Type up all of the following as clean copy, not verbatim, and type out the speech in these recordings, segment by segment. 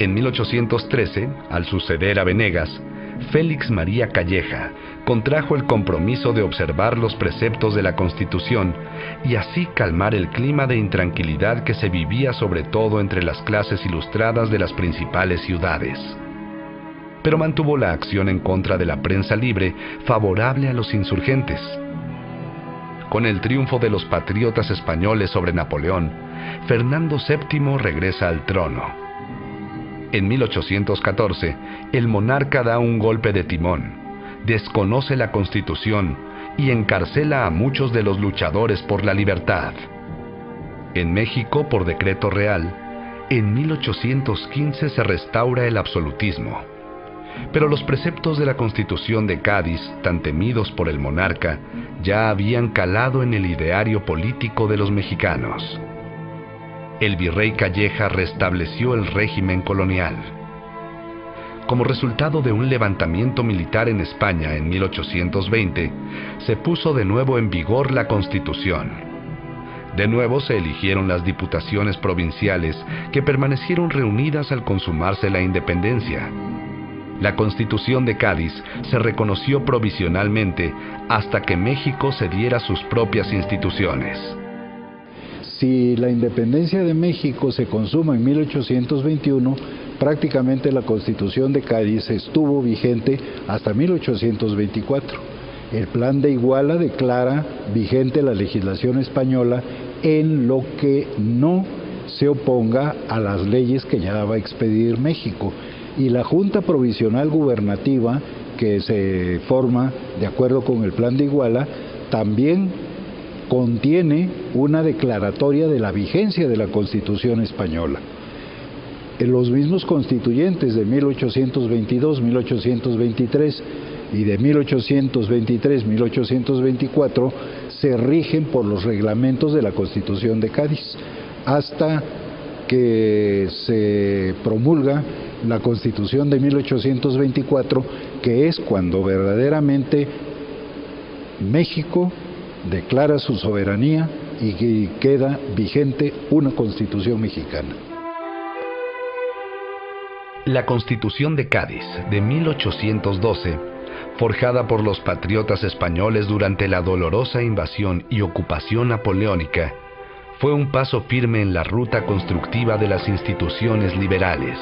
En 1813, al suceder a Venegas, Félix María Calleja contrajo el compromiso de observar los preceptos de la Constitución y así calmar el clima de intranquilidad que se vivía sobre todo entre las clases ilustradas de las principales ciudades. Pero mantuvo la acción en contra de la prensa libre favorable a los insurgentes. Con el triunfo de los patriotas españoles sobre Napoleón, Fernando VII regresa al trono. En 1814, el monarca da un golpe de timón, desconoce la Constitución y encarcela a muchos de los luchadores por la libertad. En México, por decreto real, en 1815 se restaura el absolutismo. Pero los preceptos de la Constitución de Cádiz, tan temidos por el monarca, ya habían calado en el ideario político de los mexicanos. El virrey Calleja restableció el régimen colonial. Como resultado de un levantamiento militar en España en 1820, se puso de nuevo en vigor la Constitución. De nuevo se eligieron las diputaciones provinciales que permanecieron reunidas al consumarse la independencia. La Constitución de Cádiz se reconoció provisionalmente hasta que México cediera sus propias instituciones. Si la independencia de México se consuma en 1821, prácticamente la Constitución de Cádiz estuvo vigente hasta 1824. El Plan de Iguala declara vigente la legislación española en lo que no se oponga a las leyes que ya va a expedir México. Y la Junta Provisional Gubernativa, que se forma de acuerdo con el Plan de Iguala, también contiene una declaratoria de la vigencia de la Constitución española. Los mismos constituyentes de 1822, 1823 y de 1823, 1824 se rigen por los reglamentos de la Constitución de Cádiz, hasta que se promulga la Constitución de 1824, que es cuando verdaderamente México declara su soberanía y queda vigente una Constitución mexicana. La Constitución de Cádiz de 1812, forjada por los patriotas españoles durante la dolorosa invasión y ocupación napoleónica, fue un paso firme en la ruta constructiva de las instituciones liberales.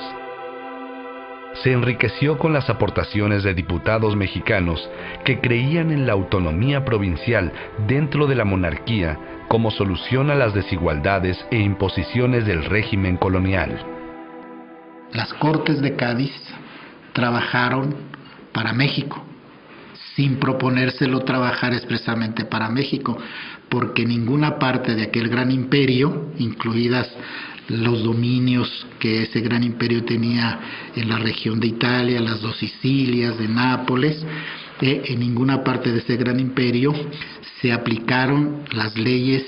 Se enriqueció con las aportaciones de diputados mexicanos que creían en la autonomía provincial dentro de la monarquía como solución a las desigualdades e imposiciones del régimen colonial. Las Cortes de Cádiz trabajaron para México, sin proponérselo trabajar expresamente para México, porque ninguna parte de aquel gran imperio, incluidas los dominios que ese gran imperio tenía en la región de Italia, las dos Sicilias, de Nápoles, en ninguna parte de ese gran imperio se aplicaron las leyes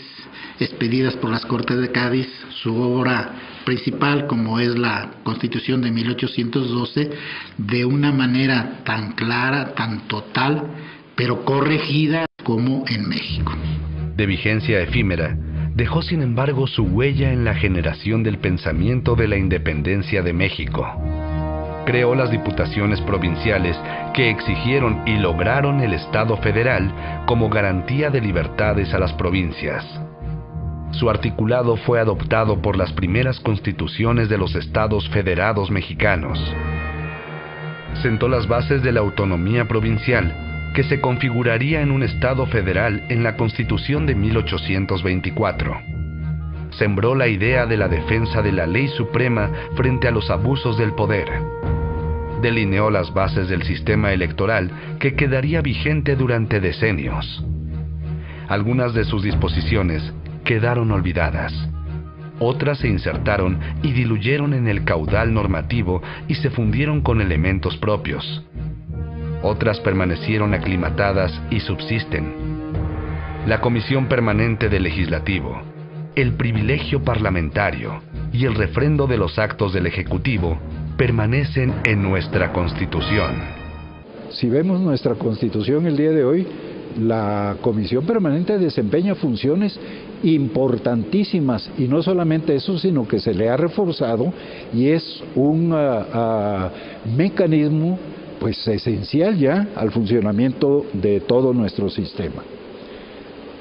expedidas por las Cortes de Cádiz, su obra principal, como es la Constitución de 1812, de una manera tan clara, tan total, pero corregida como en México. De vigencia efímera, dejó sin embargo su huella en la generación del pensamiento de la independencia de México. Creó las diputaciones provinciales que exigieron y lograron el Estado federal como garantía de libertades a las provincias. Su articulado fue adoptado por las primeras constituciones de los estados federados mexicanos. Sentó las bases de la autonomía provincial, que se configuraría en un Estado federal en la Constitución de 1824. Sembró la idea de la defensa de la ley suprema frente a los abusos del poder. Delineó las bases del sistema electoral que quedaría vigente durante decenios. Algunas de sus disposiciones quedaron olvidadas. Otras se insertaron y diluyeron en el caudal normativo y se fundieron con elementos propios. Otras permanecieron aclimatadas y subsisten. La Comisión Permanente del Legislativo, el privilegio parlamentario y el refrendo de los actos del Ejecutivo permanecen en nuestra Constitución. Si vemos nuestra Constitución el día de hoy, la Comisión Permanente desempeña funciones importantísimas, y no solamente eso, sino que se le ha reforzado y es un mecanismo pues esencial ya al funcionamiento de todo nuestro sistema.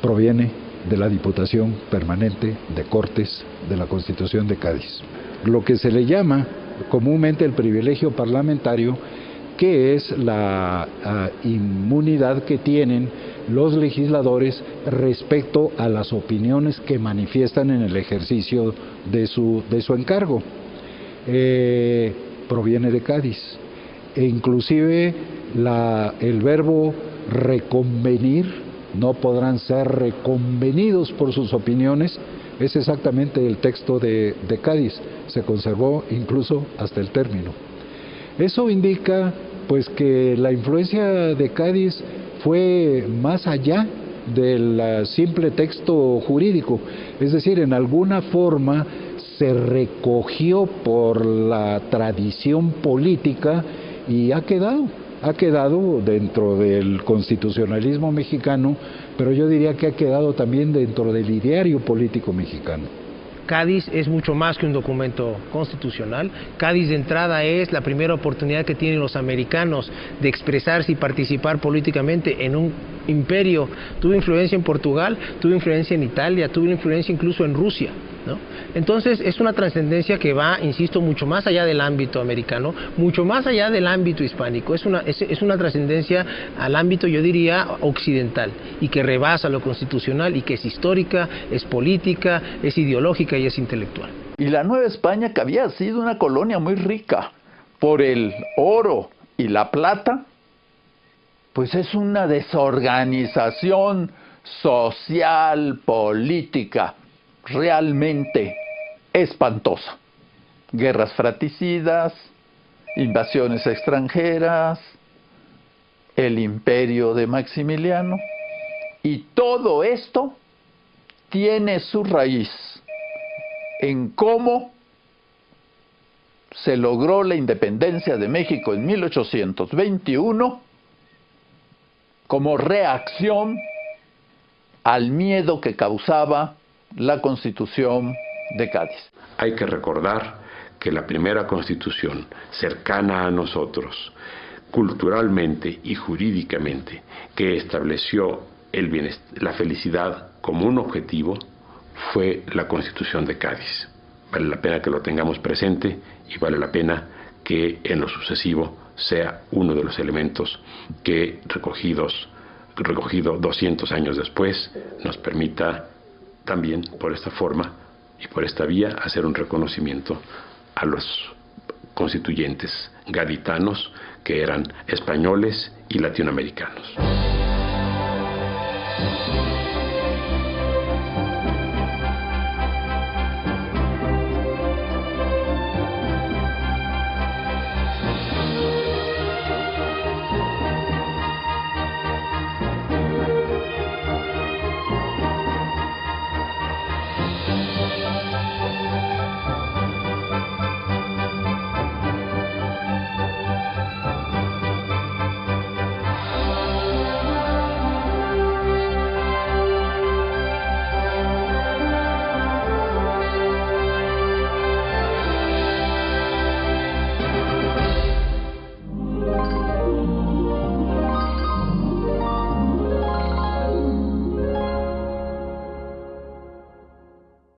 Proviene de la Diputación Permanente de Cortes de la Constitución de Cádiz, lo que se le llama comúnmente el privilegio parlamentario, que es la inmunidad que tienen los legisladores respecto a las opiniones que manifiestan en el ejercicio de su encargo. Proviene de Cádiz, e inclusive el verbo reconvenir, no podrán ser reconvenidos por sus opiniones, es exactamente el texto de Cádiz, se conservó incluso hasta el término. Eso indica pues que la influencia de Cádiz fue más allá del simple texto jurídico, es decir, en alguna forma se recogió por la tradición política y ha quedado dentro del constitucionalismo mexicano, pero yo diría que ha quedado también dentro del ideario político mexicano. Cádiz es mucho más que un documento constitucional. Cádiz de entrada es la primera oportunidad que tienen los americanos de expresarse y participar políticamente en un imperio. Tuvo influencia en Portugal, tuvo influencia en Italia, tuvo influencia incluso en Rusia, ¿no? Entonces es una trascendencia que va, insisto, mucho más allá del ámbito americano, mucho más allá del ámbito hispánico. Es una trascendencia al ámbito, yo diría, occidental, y que rebasa lo constitucional, y que es histórica, es política, es ideológica y es intelectual. Y la Nueva España, que había sido una colonia muy rica por el oro y la plata, pues es una desorganización social, política, realmente espantosa. Guerras fratricidas, invasiones extranjeras, el imperio de Maximiliano, y todo esto tiene su raíz en cómo se logró la independencia de México en 1821 como reacción al miedo que causaba la Constitución de Cádiz. Hay que recordar que la primera Constitución cercana a nosotros, culturalmente y jurídicamente, que estableció la felicidad como un objetivo, fue la Constitución de Cádiz. Vale la pena que lo tengamos presente y vale la pena que en lo sucesivo sea uno de los elementos que recogido 200 años después nos permita también por esta forma y por esta vía hacer un reconocimiento a los constituyentes gaditanos que eran españoles y latinoamericanos.